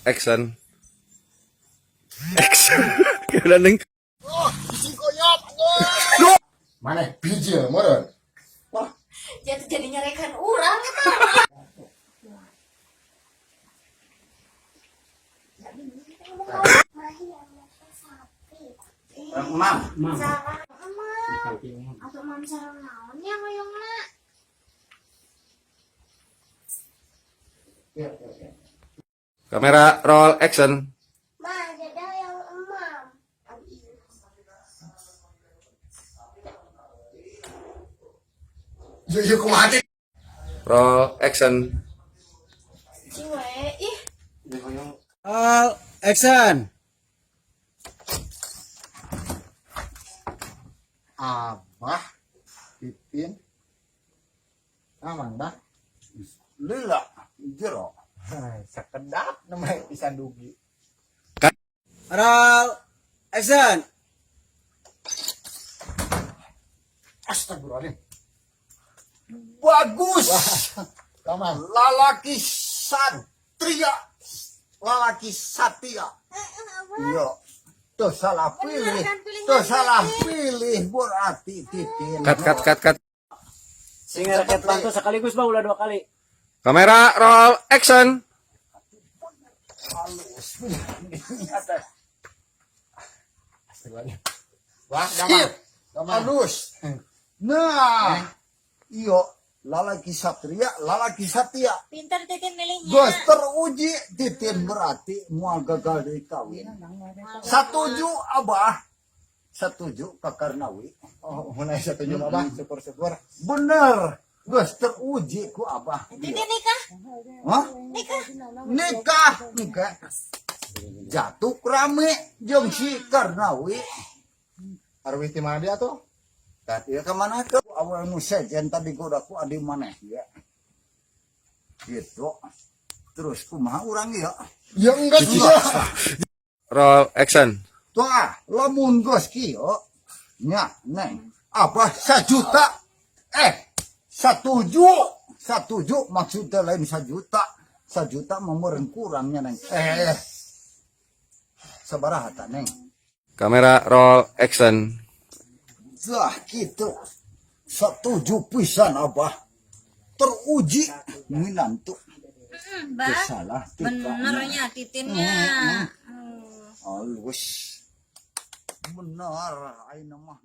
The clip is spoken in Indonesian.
action. Action. Kira ning. Oh, biji koyok. Mana biji meureun? Jadi nyarekan urang eta. Mam. Sarang emang. Atuh mam sarang naon nya hoyongna? Kamera roll action. Ma, jadi yang emam. Yo kumaha teh? Roll action. Ciwe, ih. All action. Abah Pipin aman dah lila jero sekedap namanya pisan dugi All action. astagfirullahaladzim bagus kaman lalaki satria lalaki satria iya tuh salah pilih berarti titin Cut. Singa rakyat bantu sekaligus bang ulah 2 kali. Kamera roll action. halus wah gaman halus nah iyo lalaki satria Pintar titin milihnya. Gus teruji titin berarti mau gagal dari kawin. Setuju abah. Setuju Kak Karnawi. Oh, mulai setuju abah, syukur-syukur. Bener. Gus teruji ku abah. Titin nikah. Hah? Nikah. Nikah. Jatuh rame jeung si Karnawi. Arwih ti mana dia tuh? Tadi kemana ke awal musejen tadi gua udah ku adi maneh ya. Gitu. Terus kumaha urang ya? Ya enggak juga. Roll action. Tuh lamun Gus kieu nya neng abah 1 juta. Setuju maksudnya lain 1 juta. 1 juta memeureun kurangnya neng. Sabaraha ta neng? Kamera roll action. Dah gitu. Setuju pisan abah. Teruji minantu. Bah. Salah Benernya titinnya. halus. Benar ayeuna mah